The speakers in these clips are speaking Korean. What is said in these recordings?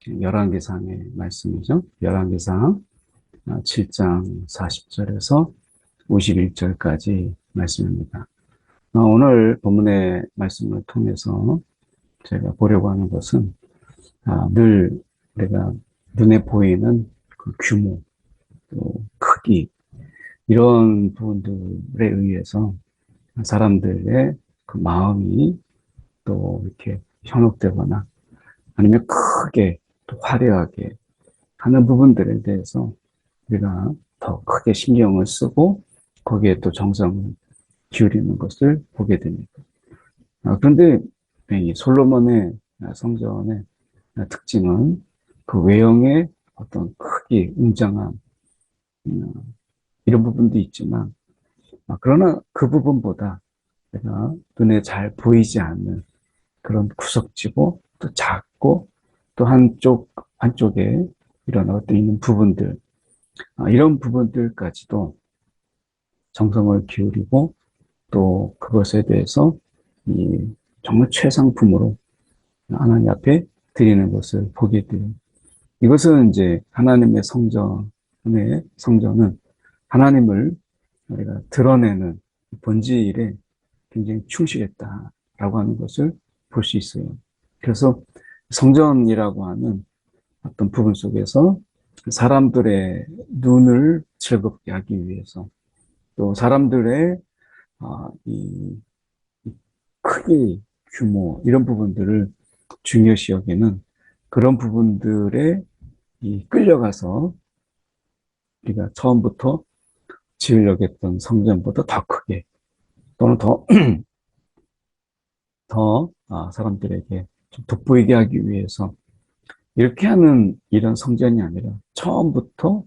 열왕기상의 말씀이죠. 열왕기상 7장 40절에서 51절까지 말씀입니다. 오늘 본문의 말씀을 통해서 제가 보려고 하는 것은 늘 우리가 눈에 보이는 그 규모, 또 크기, 이런 부분들에 의해서 사람들의 그 마음이 또 이렇게 현혹되거나 아니면 크게 또 화려하게 하는 부분들에 대해서 우리가 더 크게 신경을 쓰고 거기에 또 정성을 기울이는 것을 보게 됩니다. 그런데 이 솔로몬의 성전의 특징은 그 외형의 어떤 크기, 웅장함, 이런 부분도 있지만, 그러나 그 부분보다 내가 눈에 잘 보이지 않는 그런 구석지고 또 작고 또 한쪽에 이런 어떤 있는 부분들, 이런 부분들까지도 정성을 기울이고 또 그것에 대해서 정말 최상품으로 하나님 앞에 드리는 것을 보게 돼요. 이것은 이제 하나님의 성전은 하나님을 우리가 드러내는 본질에 굉장히 충실했다라고 하는 것을 볼 수 있어요. 그래서 성전이라고 하는 어떤 부분 속에서 사람들의 눈을 즐겁게 하기 위해서 또 사람들의 이 크기, 규모 이런 부분들을 중요시 여기는 그런 부분들에 끌려가서 우리가 처음부터 지으려고 했던 성전보다 더 크게 또는 더 사람들에게 좀 돋보이게 하기 위해서 이렇게 하는 이런 성전이 아니라 처음부터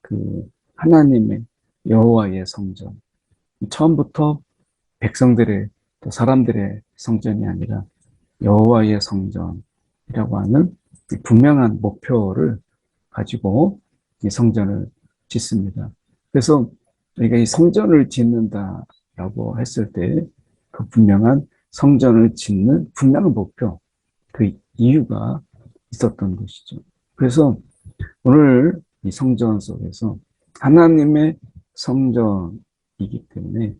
그 하나님의 여호와의 성전, 처음부터 백성들의 또 사람들의 성전이 아니라 여호와의 성전이라고 하는 분명한 목표를 가지고 이 성전을 짓습니다. 그래서 우리가 이 성전을 짓는다라고 했을 때 그 분명한 성전을 짓는 분명한 목표, 그 이유가 있었던 것이죠. 그래서 오늘 이 성전 속에서 하나님의 성전이기 때문에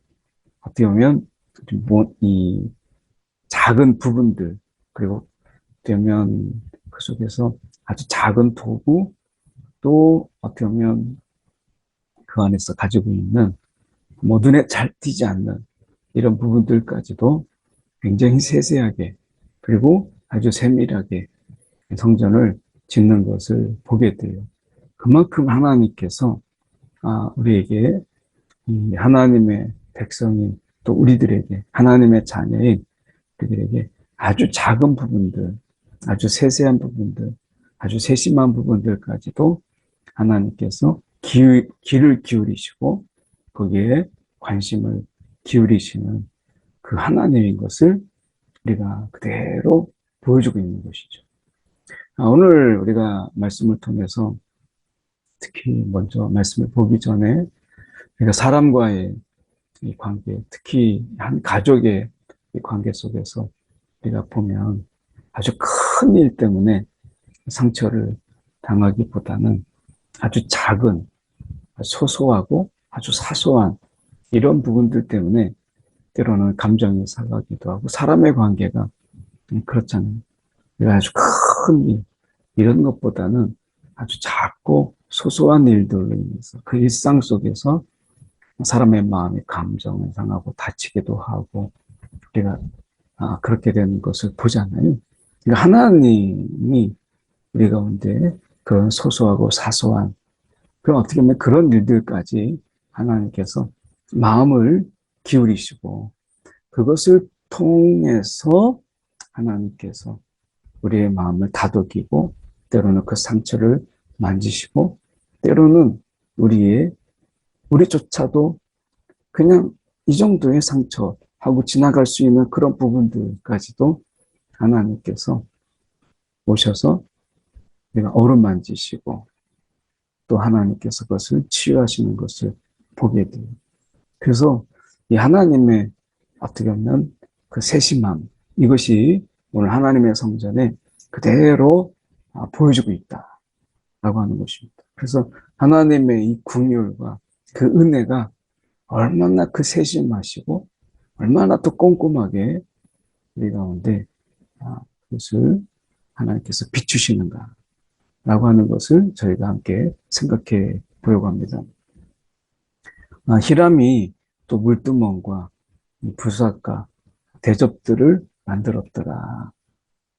어떻게 보면 이 작은 부분들 그리고 어떻게 보면 그 속에서 아주 작은 도구 또 어떻게 보면 그 안에서 가지고 있는 눈에 잘 띄지 않는 이런 부분들까지도 굉장히 세세하게 그리고 아주 세밀하게 성전을 짓는 것을 보게 돼요. 그만큼 하나님께서 우리에게 하나님의 백성인 또 우리들에게 하나님의 자녀인 그들에게 아주 작은 부분들, 아주 세세한 부분들, 아주 세심한 부분들까지도 하나님께서 귀를 기울이시고 거기에 관심을 기울이시는 그 하나님인 것을 우리가 그대로 보여주고 있는 것이죠. 오늘 우리가 말씀을 통해서 특히 먼저 말씀을 보기 전에 우리가 사람과의 이 관계, 특히 한 가족의 이 관계 속에서 우리가 보면 아주 큰 일 때문에 상처를 당하기보다는 아주 작은, 소소하고 아주 사소한 이런 부분들 때문에 때로는 감정이 상하기도 하고 사람의 관계가 그렇잖아요. 아주 큰 일, 이런 것보다는 아주 작고 소소한 일들로 인해서 그 일상 속에서 사람의 마음이 감정을 상하고 다치기도 하고 우리가 그렇게 되는 것을 보잖아요. 그러니까 하나님이 우리 가운데 그런 소소하고 사소한 그런 어떻게 보면 그런 일들까지 하나님께서 마음을 기울이시고 그것을 통해서 하나님께서 우리의 마음을 다독이고 때로는 그 상처를 만지시고 때로는 우리조차도 그냥 이 정도의 상처하고 지나갈 수 있는 그런 부분들까지도 하나님께서 오셔서 우리가 어루만지시고 또 하나님께서 그것을 치유하시는 것을 보게 돼요. 그래서 이 하나님의 어떻게 보면 그 세심함, 이것이 오늘 하나님의 성전에 그대로 보여주고 있다라고 하는 것입니다. 그래서 하나님의 이 긍휼과 그 은혜가 얼마나 그 세심하시고 얼마나 또 꼼꼼하게 우리 가운데 그것을 하나님께서 비추시는가라고 하는 것을 저희가 함께 생각해 보려고 합니다. 히람이 또 물두멍과 부사과 대접들을 만들었더라.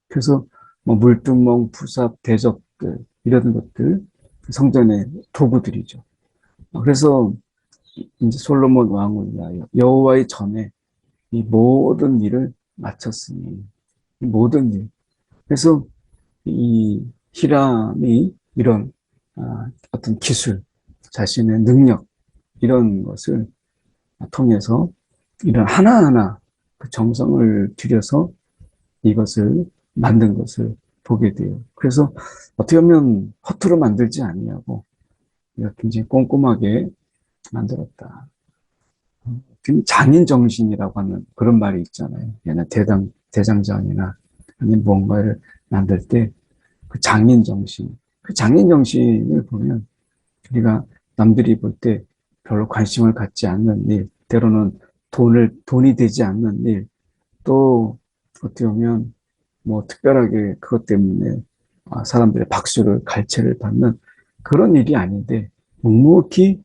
그래서 뭐 물두멍, 부삽, 대접들 이런 것들 성전의 도구들이죠. 그래서 이제 솔로몬 왕을 위하여 여호와의 전에 이 모든 일을 마쳤으니 이 모든 일. 그래서 이 히람이 이런 어떤 기술, 자신의 능력 이런 것을 통해서 이런 하나하나 그 정성을 들여서 이것을 만든 것을 보게 돼요. 그래서 어떻게 보면 허투루 만들지 아니하고 굉장히 꼼꼼하게 만들었다. 장인 정신이라고 하는 그런 말이 있잖아요. 얘는 대장장이나 아니면 뭔가를 만들 때 그 장인 정신, 그 장인 정신을 보면 우리가 남들이 볼 때 별로 관심을 갖지 않는 일, 때로는 돈이 되지 않는 일, 또 어떻게 보면 뭐 특별하게 그것 때문에 사람들의 박수를 갈채를 받는 그런 일이 아닌데 묵묵히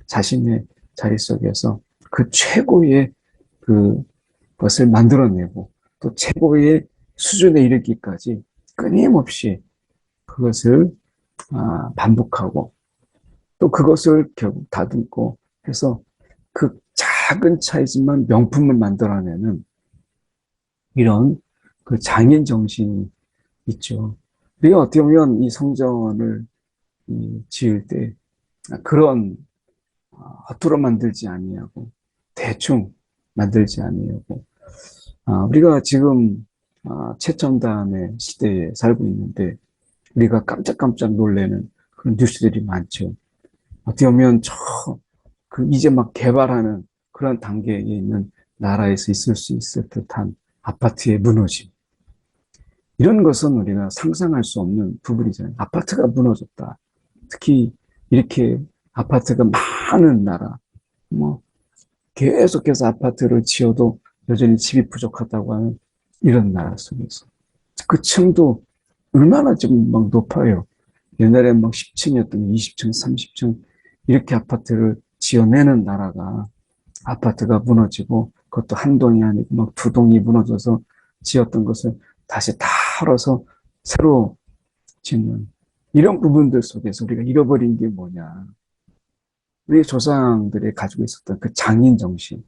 자신의 자리 속에서 그 최고의 그것을 만들어내고 또 최고의 수준에 이르기까지 끊임없이 그것을 반복하고 또 그것을 결국 다듬고 해서 그 작은 차이지만 명품을 만들어내는 이런 그 장인 정신이 있죠. 우리가 어떻게 보면 이 성전을 지을 때 그런 허투루 만들지 아니하고 대충 만들지 아니하고 우리가 지금 최첨단의 시대에 살고 있는데 우리가 깜짝깜짝 놀라는 그런 뉴스들이 많죠. 어떻게 보면 이제 막 개발하는 그런 단계에 있는 나라에서 있을 수 있을 듯한 아파트의 무너짐. 이런 것은 우리가 상상할 수 없는 부분이잖아요. 아파트가 무너졌다. 특히 이렇게 아파트가 많은 나라, 뭐 계속해서 아파트를 지어도 여전히 집이 부족하다고 하는 이런 나라 속에서 그 층도 얼마나 지금 막 높아요. 옛날에 막 10층이었던 20층, 30층 이렇게 아파트를 지어내는 나라가 아파트가 무너지고 그것도 한 동이 아니고 막 두 동이 무너져서 지었던 것을 다시 다 헐어서 새로 짓는 이런 부분들 속에서 우리가 잃어버린 게 뭐냐. 우리 조상들이 가지고 있었던 그 장인 정신,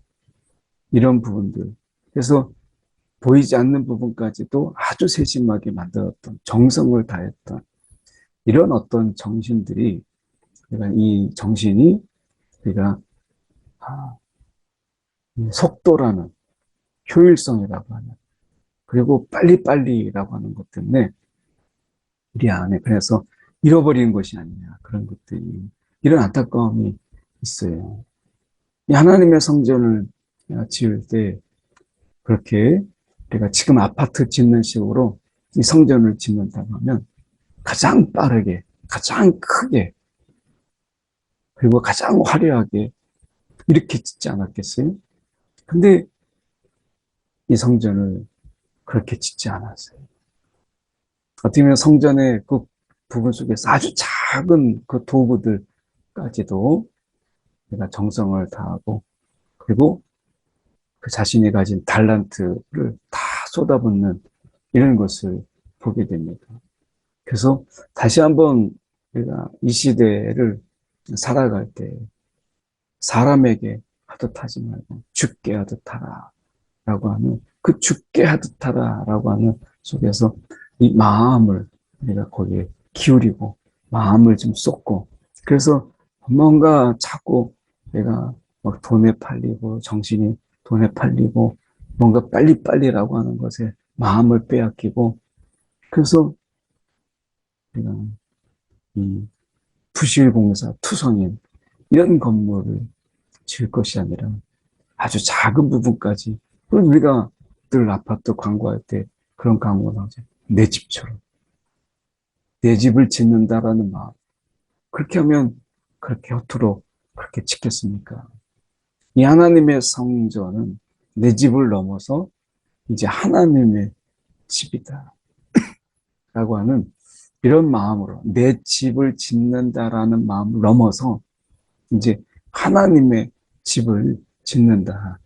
이런 부분들. 그래서 보이지 않는 부분까지도 아주 세심하게 만들었던, 정성을 다했던 이런 어떤 정신들이, 그러니까 이 정신이 우리가 속도라는 효율성이라고 하는, 그리고 빨리빨리라고 하는 것 때문에 우리 안에 그래서 잃어버리는 것이 아니냐, 그런 것들이, 이런 안타까움이 있어요. 이 하나님의 성전을 지을 때 그렇게 우리가 지금 아파트 짓는 식으로 이 성전을 짓는다고 하면 가장 빠르게, 가장 크게, 그리고 가장 화려하게 이렇게 짓지 않았겠어요? 근데 이 성전을 그렇게 짓지 않았어요. 어떻게 보면 성전의 그 부분 속에서 아주 작은 그 도구들까지도 내가 정성을 다하고, 그리고 그 자신이 가진 달란트를 다 쏟아붓는 이런 것을 보게 됩니다. 그래서 다시 한번 우리가 이 시대를 살아갈 때 사람에게 하듯 하지 말고 죽게 하듯 하라 라고 하는, 그 죽게 하듯 하라 라고 하는 속에서 이 마음을 우리가 거기에 기울이고 마음을 좀 쏟고, 그래서 뭔가 자꾸 내가 막 돈에 팔리고 정신이 돈에 팔리고 뭔가 빨리빨리라고 하는 것에 마음을 빼앗기고, 그래서 우리가 이 부실공사, 투성인 이런 건물을 지을 것이 아니라 아주 작은 부분까지, 우리가 늘 아파트 광고할 때 그런 광고가 나오죠. 내 집처럼. 내 집을 짓는다라는 마음. 그렇게 하면 그렇게 허투루 그렇게 짓겠습니까? 이 하나님의 성전은 내 집을 넘어서 이제 하나님의 집이다. 라고 하는 이런 마음으로 내 집을 짓는다라는 마음을 넘어서 이제 하나님의 집을 짓는다라는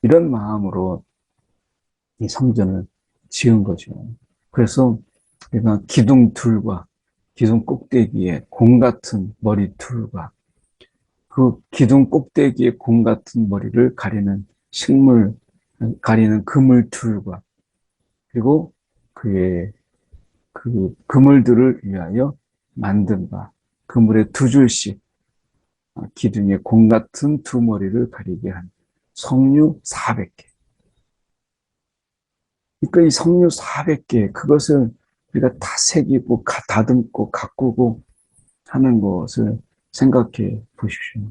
이런 마음으로 이 성전을 지은 거죠. 그래서 내가 기둥 둘과 기둥 꼭대기에 공 같은 머리 둘과 그 기둥 꼭대기에 공 같은 머리를 가리는 식물, 가리는 그물 둘과 그리고 그의 그 그물들을 위하여 만든 바 그물에 두 줄씩 기둥에 공 같은 두 머리를 가리게 한 석류 400개. 그러니까 이 석류 400개 그것을 우리가 다 새기고 다듬고 가꾸고 하는 것을 생각해 보십시오.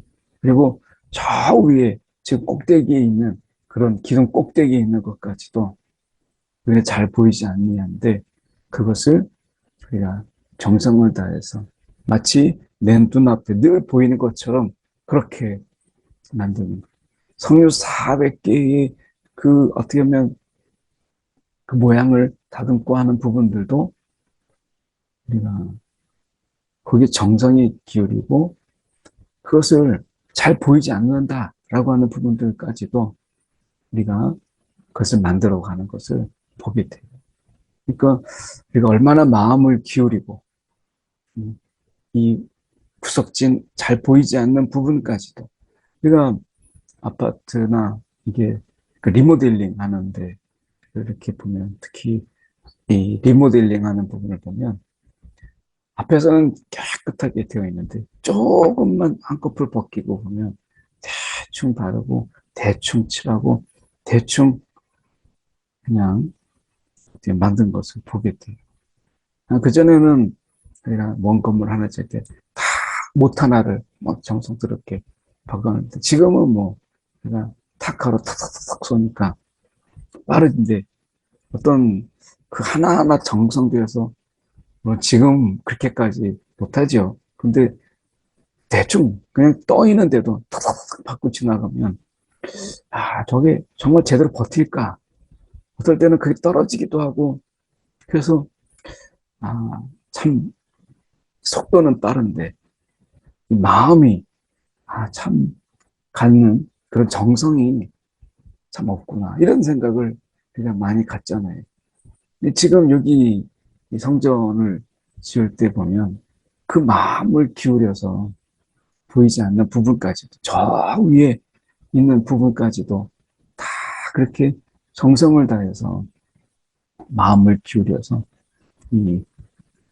그리고 저 위에 지금 꼭대기에 있는 그런 기둥 꼭대기에 있는 것까지도 우리가 잘 보이지 않는데 그것을 우리가 정성을 다해서 마치 내 눈앞에 늘 보이는 것처럼 그렇게 만드는 거예요. 석류 400개의 그 어떻게 보면 그 모양을 다듬고 하는 부분들도 우리가 거기에 정성이 기울이고 그것을 잘 보이지 않는다라고 하는 부분들까지도 우리가 그것을 만들어가는 것을 보게 돼요. 그러니까 우리가 얼마나 마음을 기울이고 이 구석진 잘 보이지 않는 부분까지도 우리가 아파트나 이게 그 리모델링 하는데 이렇게 보면 특히 이 리모델링 하는 부분을 보면 앞에서는 깨끗하게 되어 있는데 조금만 한꺼풀 벗기고 보면 대충 바르고 대충 칠하고 대충 그냥 만든 것을 보게 돼요. 그전에는 우리가 먼 건물 하나 질 때 다 못 하나를 막 정성스럽게 박았는데 지금은 뭐 그냥 타카로 탁탁탁 쏘니까 빠르는데 어떤 그 하나하나 정성들여서 뭐 지금 그렇게까지 못하죠. 근데 대충 그냥 떠 있는데도 탁탁탁 받고 지나가면 저게 정말 제대로 버틸까? 어떨 때는 그게 떨어지기도 하고 그래서 참 속도는 빠른데 마음이 참 갖는 그런 정성이 참 없구나 이런 생각을 그냥 많이 갖잖아요. 근데 지금 여기 이 성전을 지을 때 보면 그 마음을 기울여서 보이지 않는 부분까지도 저 위에 있는 부분까지도 다 그렇게 정성을 다해서 마음을 기울여서 이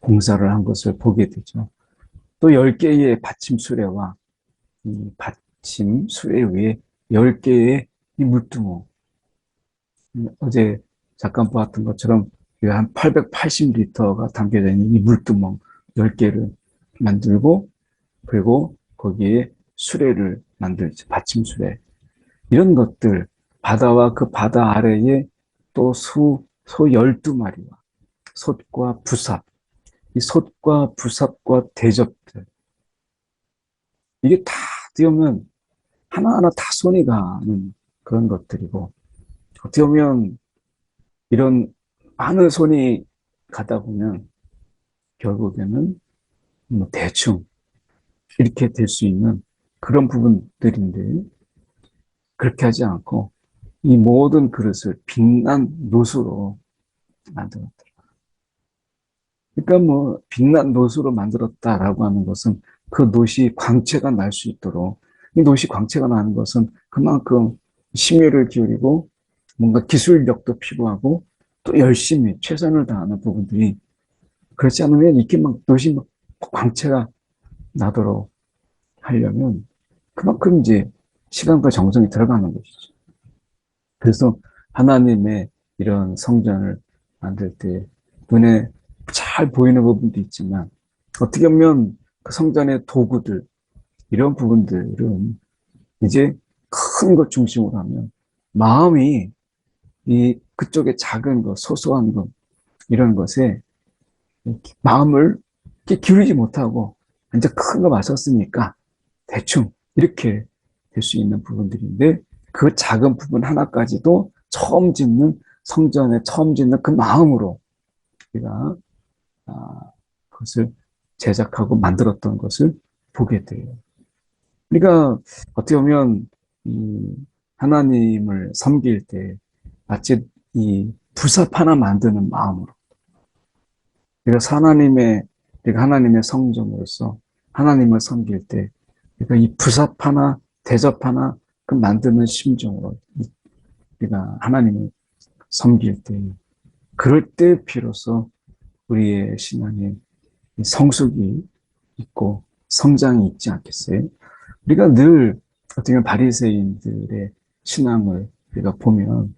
공사를 한 것을 보게 되죠. 또 10개의 받침 수레와 이 받침 수레 위에 10개의 이 물두멍. 어제 잠깐 보았던 것처럼 한 880리터가 담겨져 있는 이 물두멍 10개를 만들고 그리고 거기에 수레를 만들죠. 받침 수레. 이런 것들, 바다와 그 바다 아래에 또 소 12마리와 솥과 부삽, 이 솥과 부삽과 대접들, 이게 다 어떻게 보면 하나하나 다 손이 가는 그런 것들이고, 어떻게 보면 이런 많은 손이 가다 보면 결국에는 뭐 대충 이렇게 될 수 있는 그런 부분들인데, 그렇게 하지 않고 이 모든 그릇을 빛난 놋으로 만들었다. 그러니까 뭐 빛난 놋으로 만들었다라고 하는 것은 그 놋이 광채가 날 수 있도록 이 놋이 광채가 나는 것은 그만큼 심혈을 기울이고 뭔가 기술력도 필요하고 또 열심히 최선을 다하는 부분들이 그렇지 않으면 이렇게 막 놋이 막 광채가 나도록 하려면 그만큼 이제 시간과 정성이 들어가는 것이죠. 그래서 하나님의 이런 성전을 만들 때 눈에 잘 보이는 부분도 있지만 어떻게 보면 그 성전의 도구들 이런 부분들은 이제 큰 것 중심으로 하면 마음이 이 그쪽에 작은 것 소소한 것 이런 것에 마음을 이렇게 기울이지 못하고 이제 큰 거 맞섰으니까 대충 이렇게 될 수 있는 부분들인데 그 작은 부분 하나까지도 처음 짓는 성전에 처음 짓는 그 마음으로 우리가 그것을 제작하고 만들었던 것을 보게 돼요. 그러니까 어떻게 보면 이 하나님을 섬길 때 마치 이 부삽 하나 만드는 마음으로 그래서 우리가 하나님의 성전으로서 하나님을 섬길 때 그러니까 이 부삽 하나 대접 하나 그 만드는 심정으로 우리가 하나님을 섬길 때 그럴 때 비로소 우리의 신앙에 성숙이 있고 성장이 있지 않겠어요? 우리가 늘 어떻게 보면 바리새인들의 신앙을 우리가 보면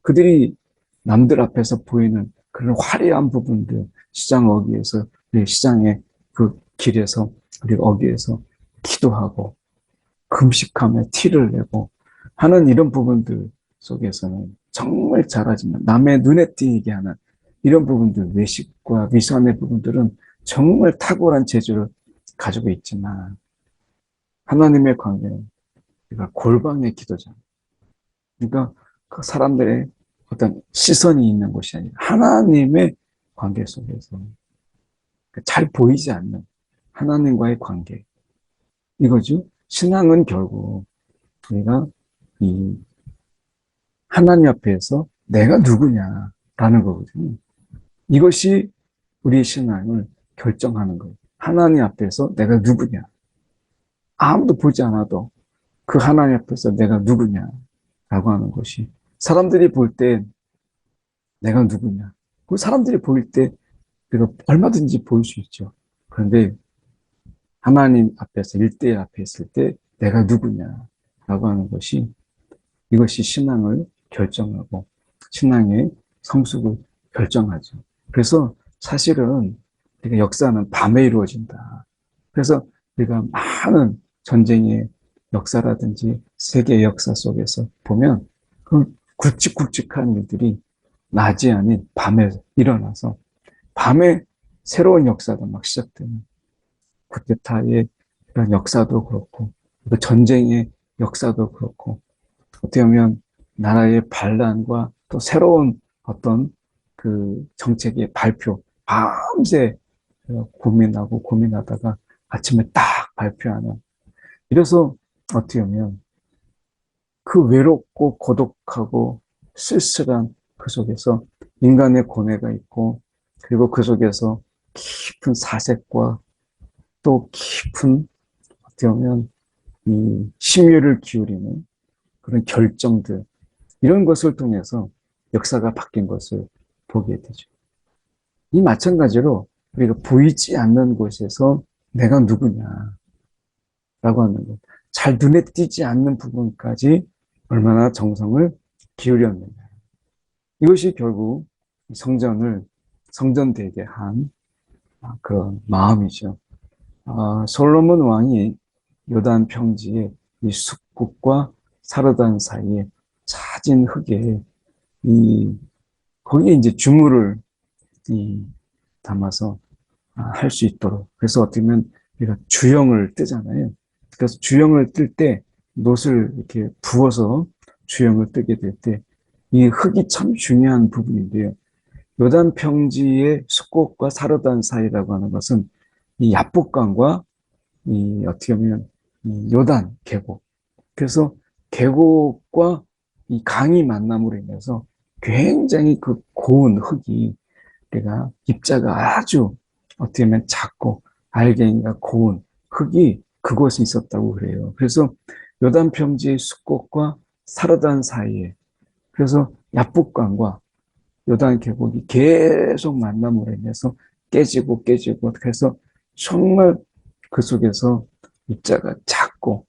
그들이 남들 앞에서 보이는 그런 화려한 부분들, 시장 어귀에서, 시장의 그 길에서, 우리가 어귀에서 기도하고, 금식하며 티를 내고 하는 이런 부분들 속에서는 정말 잘하지만 남의 눈에 띄게 하는 이런 부분들, 외식과 위선의 부분들은 정말 탁월한 재주를 가지고 있지만 하나님의 관계는 우리가 골방의 기도잖아요. 그러니까 그 사람들의 어떤 시선이 있는 곳이 아니라 하나님의 관계 속에서 잘 보이지 않는 하나님과의 관계. 이거죠. 신앙은 결국 우리가 이 하나님 앞에서 내가 누구냐라는 거거든요. 이것이 우리 신앙을 결정하는 거예요. 하나님 앞에서 내가 누구냐. 아무도 보지 않아도 그 하나님 앞에서 내가 누구냐라고 하는 것이 사람들이 볼 때 내가 누구냐. 그 사람들이 보일 때 내가 얼마든지 보일 수 있죠. 그런데 하나님 앞에서 일대일 앞에 있을 때 내가 누구냐라고 하는 것이 이것이 신앙을 결정하고 신앙의 성숙을 결정하죠. 그래서 사실은 우리가 역사는 밤에 이루어진다. 그래서 우리가 많은 전쟁의 역사라든지 세계 역사 속에서 보면 그 굵직굵직한 일들이 낮이 아닌 밤에 일어나서 밤에 새로운 역사가 막 시작되는 쿠데타의 그런 역사도 그렇고 그 전쟁의 역사도 그렇고 어떻게 보면 나라의 반란과 또 새로운 어떤 그 정책의 발표 밤새 고민하고 고민하다가 아침에 딱 발표하는 이래서 어떻게 보면 그 외롭고 고독하고 쓸쓸한 그 속에서 인간의 고뇌가 있고 그리고 그 속에서 깊은 사색과 또 깊은 어떻게 보면 이 심혈을 기울이는 그런 결정들 이런 것을 통해서 역사가 바뀐 것을 보게 되죠. 이 마찬가지로 우리가 보이지 않는 곳에서 내가 누구냐라고 하는 것, 잘 눈에 띄지 않는 부분까지 얼마나 정성을 기울였느냐. 이것이 결국 성전되게 한 그런 마음이죠. 솔로몬 왕이 요단 평지에 이 숲국과 사르단 사이에 차진 흙에 거기에 이제 주물을 담아서 할 수 있도록. 그래서 어떻게 보면 우리가 주영을 뜨잖아요. 그래서 주영을 뜰 때 놋을 이렇게 부어서 주영을 뜨게 될 때 이 흙이 참 중요한 부분인데요. 요단 평지의 숲곡과 사르단 사이라고 하는 것은 이 야복강과 이 어떻게 보면 이 요단 계곡. 그래서 계곡과 이 강이 만남으로 인해서 굉장히 그 고운 흙이 우리가 입자가 아주 어떻게 보면 작고 알갱이가 고운 흙이 그곳에 있었다고 그래요. 그래서 요단 평지의 숲곡과 사르단 사이에 그래서 야복강과 요단 계곡이 계속 만남으로 인해서 깨지고 그래서 정말 그 속에서 입자가 작고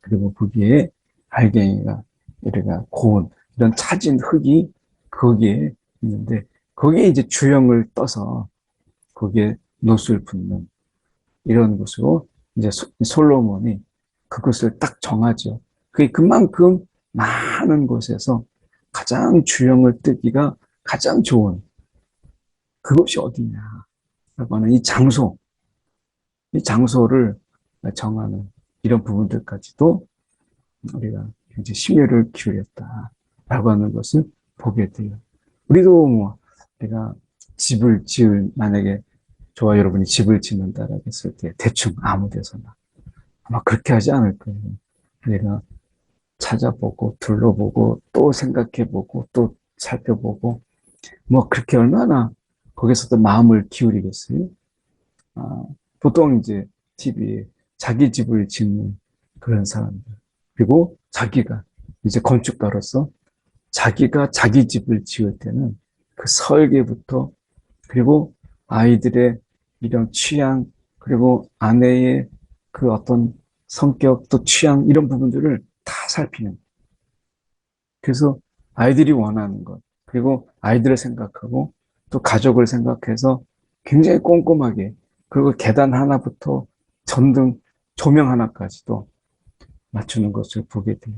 그리고 거기에 알갱이가 우리가 고운 이런 차진 흙이 거기에 있는데 거기에 이제 주영을 떠서 거기에 놋을 붓는 이런 것으로 이제 솔로몬이 그것을 딱 정하죠. 그게 그만큼 많은 곳에서 가장 주영을 뜨기가 가장 좋은 그것이 어디냐라고 하는 이 장소를 정하는 이런 부분들까지도 우리가 굉장히 심혈을 기울였다라고 하는 것을 보게 돼요. 우리도 뭐 우리가 만약에 저와 여러분이 집을 짓는다라고 했을 때 대충 아무 데서나 아마 그렇게 하지 않을 거예요. 우리가 찾아보고 둘러보고 또 생각해보고 또 살펴보고 뭐 그렇게 얼마나 거기서도 마음을 기울이겠어요. 아, 보통 이제 TV에 자기 집을 짓는 그런 사람들 그리고 자기가 이제 건축가로서 자기가 자기 집을 지을 때는 그 설계부터 그리고 아이들의 이런 취향 그리고 아내의 그 어떤 성격 또 취향 이런 부분들을 다 살피는 그래서 아이들이 원하는 것, 그리고 아이들을 생각하고 또 가족을 생각해서 굉장히 꼼꼼하게, 그리고 계단 하나부터 전등, 조명 하나까지도 맞추는 것을 보게 돼요.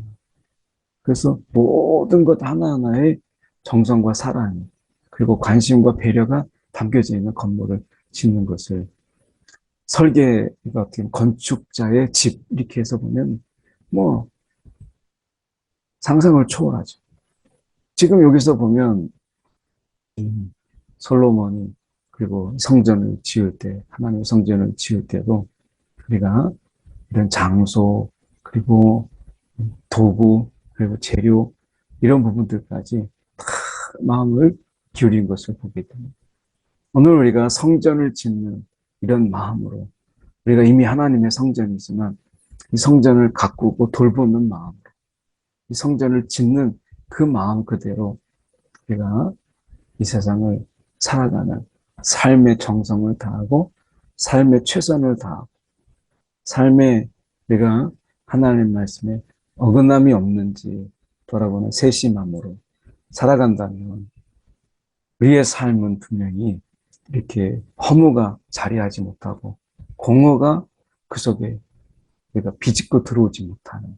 그래서 모든 것 하나하나에 정성과 사랑이, 그리고 관심과 배려가 담겨져 있는 건물을 짓는 것을 설계가 어떻게 건축자의 집, 이렇게 해서 보면 뭐 상상을 초월하죠. 지금 여기서 보면 솔로몬이 그리고 성전을 지을 때 하나님의 성전을 지을 때도 우리가 이런 장소 그리고 도구 그리고 재료 이런 부분들까지 다 마음을 기울인 것을 보게 됩니다. 오늘 우리가 성전을 짓는 이런 마음으로 우리가 이미 하나님의 성전이지만 이 성전을 가꾸고 돌보는 마음으로 이 성전을 짓는 그 마음 그대로 우리가 이 세상을 살아가는 삶의 정성을 다하고 삶의 최선을 다하고 삶에 내가 하나님 말씀에 어긋남이 없는지 돌아보는 세심함으로 살아간다면 우리의 삶은 분명히 이렇게 허무가 자리하지 못하고 공허가 그 속에 우리가 비집고 들어오지 못하는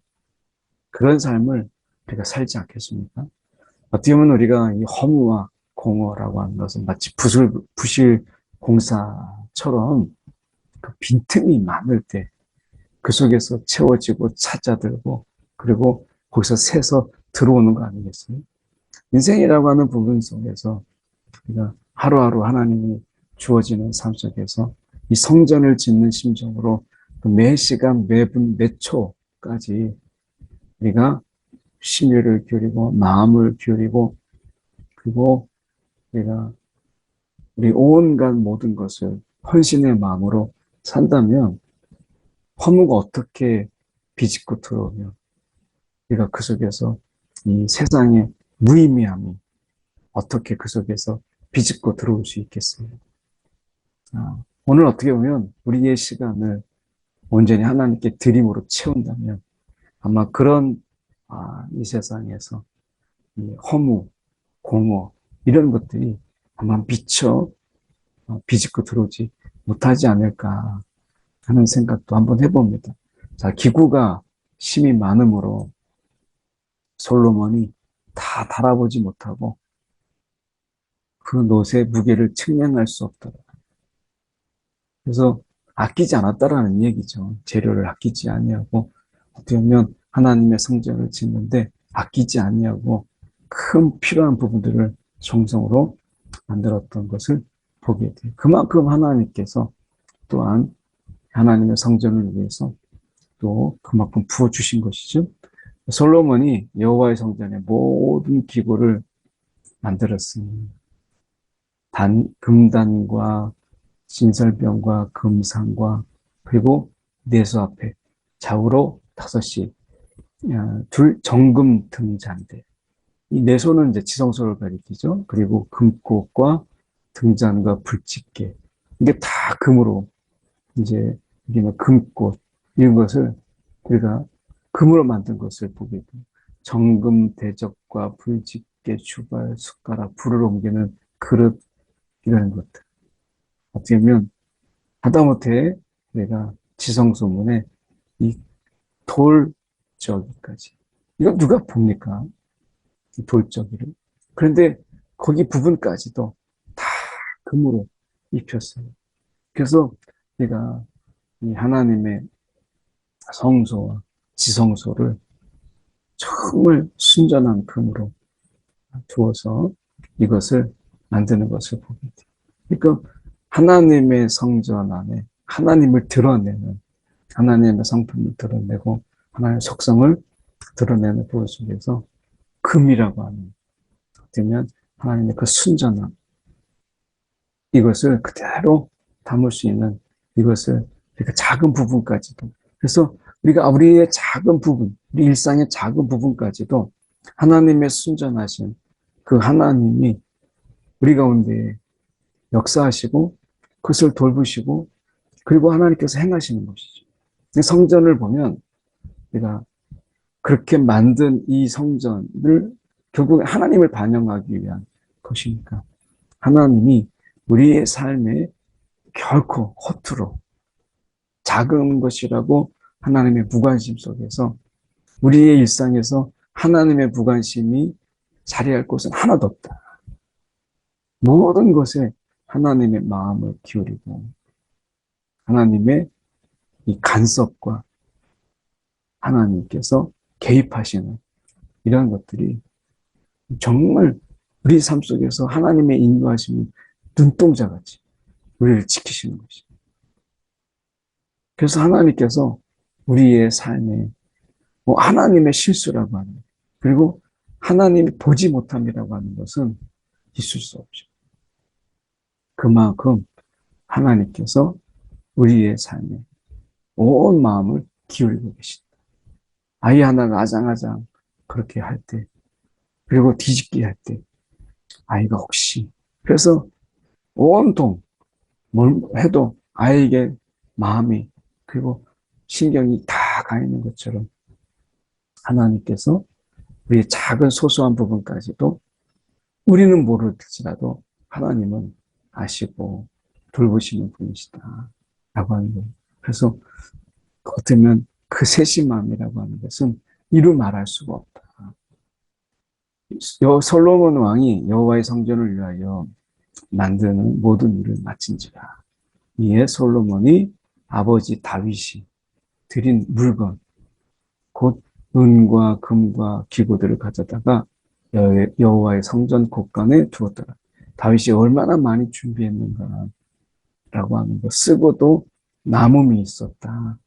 그런 삶을 우리가 살지 않겠습니까? 어떻게 보면 우리가 이 허무와 공허라고 하는 것은 마치 부실 공사처럼 그 빈틈이 많을 때 그 속에서 채워지고 찾아들고 그리고 거기서 새서 들어오는 거 아니겠어요? 인생이라고 하는 부분 속에서 우리가 하루하루 하나님이 주어지는 삶 속에서 이 성전을 짓는 심정으로 매 시간, 매 분, 매 초까지 우리가 심혈을 기울이고 마음을 기울이고 그리고 우리가 우리 온갖 모든 것을 헌신의 마음으로 산다면 허무가 어떻게 비집고 들어오며 우리가 그 속에서 이 세상의 무의미함이 어떻게 그 속에서 비집고 들어올 수 있겠어요. 오늘 어떻게 보면 우리의 시간을 온전히 하나님께 드림으로 채운다면 아마 그런 이 세상에서 이 허무, 공허 이런 것들이 아마 미처 비집고 들어오지 못하지 않을까 하는 생각도 한번 해봅니다. 자, 기구가 심이 많으므로 솔로몬이 다 달아보지 못하고 그 놋의 무게를 측량할 수 없더라. 그래서 아끼지 않았다라는 얘기죠. 재료를 아끼지 아니하고 어떻게 보면 하나님의 성전을 짓는데 아끼지 아니하고 큰 필요한 부분들을 정성으로 만들었던 것을 보게 돼요. 그만큼 하나님께서 또한 하나님의 성전을 위해서 또 그만큼 부어주신 것이죠. 솔로몬이 여호와의 성전의 모든 기구를 만들었습니다. 금단과 진설병과 금상과 그리고 내수 앞에 좌우로 5시 둘 정금 등잔대. 이 내소는 이제 지성소를 가리키죠. 그리고 금꽃과 등잔과 불집게 이게 다 금으로 이제 이게 금꽃 이런 것을 우리가 금으로 만든 것을 보게 돼요. 정금 대접과 불집게 주발 숟가락 불을 옮기는 그릇 이런 것들 어떻게 보면 하다못해 내가 지성소문에 이 돌저기까지 이거 누가 봅니까? 이 돌저기를 그런데 거기 부분까지도 다 금으로 입혔어요. 그래서 우리가 이 하나님의 성소와 지성소를 정말 순전한 금으로 두어서 이것을 만드는 것을 보게 돼요. 그러니까 하나님의 성전 안에 하나님을 드러내는, 하나님의 성품을 드러내고 하나님의 속성을 드러내는 부분 속에서 금이라고 하는, 되면 하나님의 그 순전함, 이것을 그대로 담을 수 있는, 이것을 우리가 작은 부분까지도, 그래서 우리가 우리의 작은 부분, 우리 일상의 작은 부분까지도 하나님의 순전하신 그 하나님이 우리 가운데 역사하시고 그것을 돌보시고 그리고 하나님께서 행하시는 것이죠. 성전을 보면 우리가 그렇게 만든 이 성전을 결국 하나님을 반영하기 위한 것이니까 하나님이 우리의 삶에 결코 허투루 작은 것이라고 하나님의 무관심 속에서 우리의 일상에서 하나님의 무관심이 자리할 곳은 하나도 없다. 모든 것에 하나님의 마음을 기울이고 하나님의 이 간섭과 하나님께서 개입하시는 이런 것들이 정말 우리 삶 속에서 하나님의 인도하심이 눈동자같이 우리를 지키시는 것이죠. 그래서 하나님께서 우리의 삶에 하나님의 실수라고 하는, 그리고 하나님이 보지 못함이라고 하는 것은 있을 수 없죠. 그만큼 하나님께서 우리의 삶에 온 마음을 기울이고 계신다. 아이 하나가 아장아장 그렇게 할 때, 그리고 뒤집기 할 때, 아이가 혹시, 그래서 온통 뭘 해도 아이에게 마음이, 그리고 신경이 다 가 있는 것처럼 하나님께서 우리의 작은 소소한 부분까지도 우리는 모를지라도 하나님은 아시고 돌보시는 분이시다 라고 하는 거예요. 그래서 어쩌면 그 세심함이라고 하는 것은 이루 말할 수가 없다. 솔로몬 왕이 여호와의 성전을 위하여 만드는 모든 일을 마친지라. 이에 솔로몬이 아버지 다윗이 드린 물건, 곧 은과 금과 기구들을 가져다가 여호와의 성전 곳간에 두었더라. 다윗이 얼마나 많이 준비했는가 라고 하는 것, 쓰고도 남음이 있었다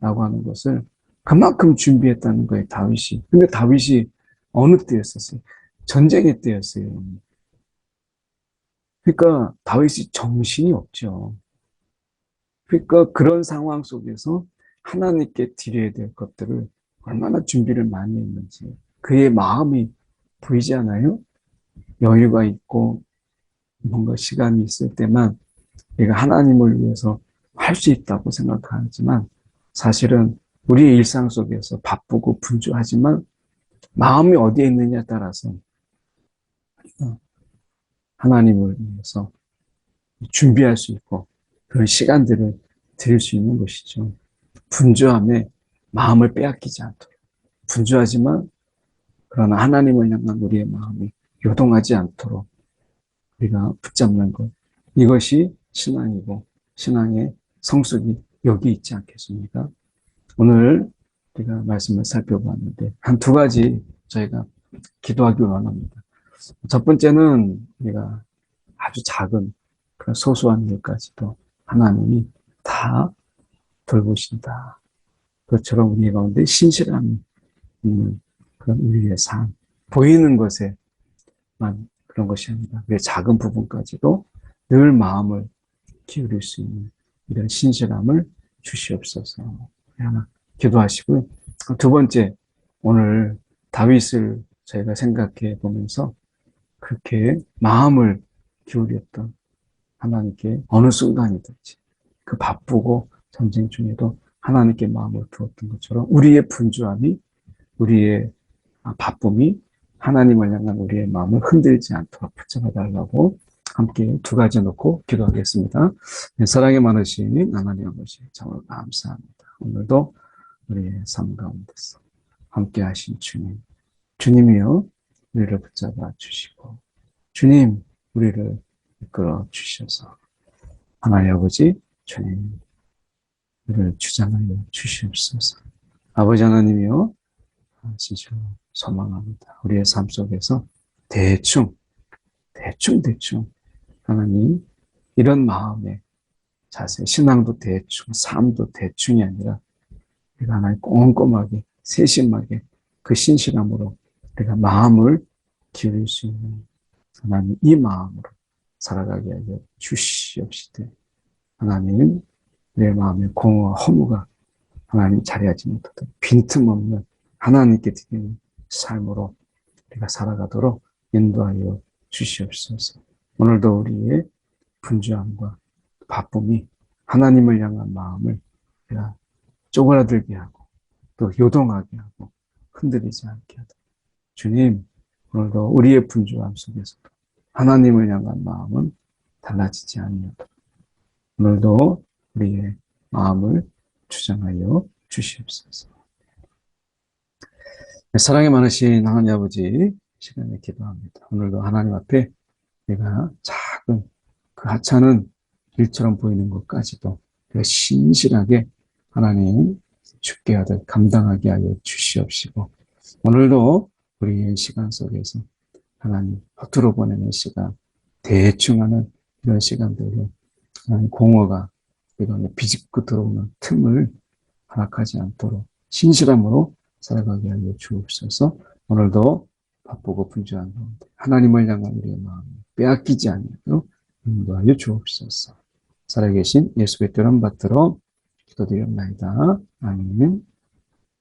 라고 하는 것을 그만큼 준비했다는 거예요, 다윗이. 근데 다윗이 어느 때였었어요? 전쟁의 때였어요. 그러니까 다윗이 정신이 없죠. 그러니까 그런 상황 속에서 하나님께 드려야 될 것들을 얼마나 준비를 많이 했는지 그의 마음이 보이지 않아요? 여유가 있고 뭔가 시간이 있을 때만 내가 하나님을 위해서 할 수 있다고 생각하지만 사실은 우리의 일상 속에서 바쁘고 분주하지만 마음이 어디에 있느냐에 따라서 하나님을 위해서 준비할 수 있고 그런 시간들을 드릴 수 있는 것이죠. 분주함에 마음을 빼앗기지 않도록. 분주하지만 그러나 하나님을 향한 우리의 마음이 요동하지 않도록 우리가 붙잡는 것. 이것이 신앙이고 신앙의 성숙이 여기 있지 않겠습니까? 오늘 우리가 말씀을 살펴보았는데 한 두 가지 저희가 기도하기 원합니다. 첫 번째는 우리가 아주 작은 그런 소소한 일까지도 하나님이 다 돌보신다. 그것처럼 우리 가운데 신실함이 있는 그런 우리의 삶. 보이는 것에만 그런 것이 아니라 우리의 작은 부분까지도 늘 마음을 기울일 수 있는 이런 신실함을 주시옵소서. 하나 기도하시고요. 두 번째, 오늘 다윗을 저희가 생각해 보면서 그렇게 마음을 기울였던 하나님께 어느 순간이든지 그 바쁘고 전쟁 중에도 하나님께 마음을 두었던 것처럼 우리의 분주함이, 우리의 바쁨이 하나님을 향한 우리의 마음을 흔들지 않도록 붙잡아 달라고 함께 두 가지 놓고 기도하겠습니다. 사랑이 많으신 하나님 아버지 정말 감사합니다. 오늘도 우리의 삶 가운데서 함께 하신 주님, 주님이여 우리를 붙잡아 주시고 주님 우리를 이끌어 주셔서 하나님 아버지 주님 이를 주장하여 주시옵소서. 아버지 하나님이여 진실로 소망합니다. 우리의 삶 속에서 대충 하나님 이런 마음의 자세, 신앙도 대충, 삶도 대충이 아니라 우리가 하나님 꼼꼼하게 세심하게 그 신실함으로 우리가 마음을 기울일 수 있는 하나님 이 마음으로 살아가게 하여 주시옵시되 하나님 내 마음의 공허와 허무가 하나님 자리하지 못하도록 빈틈없는 하나님께 드리는 삶으로 우리가 살아가도록 인도하여 주시옵소서. 오늘도 우리의 분주함과 바쁨이 하나님을 향한 마음을 우리가 쪼그라들게 하고 또 요동하게 하고 흔들리지 않게 하도록 주님 오늘도 우리의 분주함 속에서도 하나님을 향한 마음은 달라지지 아니하도록 오늘도 우리의 마음을 주장하여 주시옵소서. 사랑이 많으신 하나님 아버지 시간에 기도합니다. 오늘도 하나님 앞에 내가 작은 그 하찮은 일처럼 보이는 것까지도 내가 신실하게 하나님 죽게 하듯 감당하게 하여 주시옵시고 오늘도 우리의 시간 속에서 하나님 허투루 보내는 시간 대충 하는 이런 시간들로 하나님 공허가 이런 비집고 들어오는 틈을 허락하지 않도록 신실함으로 살아가게 하여 주옵소서. 오늘도 바쁘고 분주한 가운데 하나님을 향한 우리의 마음을 빼앗기지 않도록 인도하여 주옵소서. 살아계신 예수의 이름 받들어 기도드렸나이다. 아멘.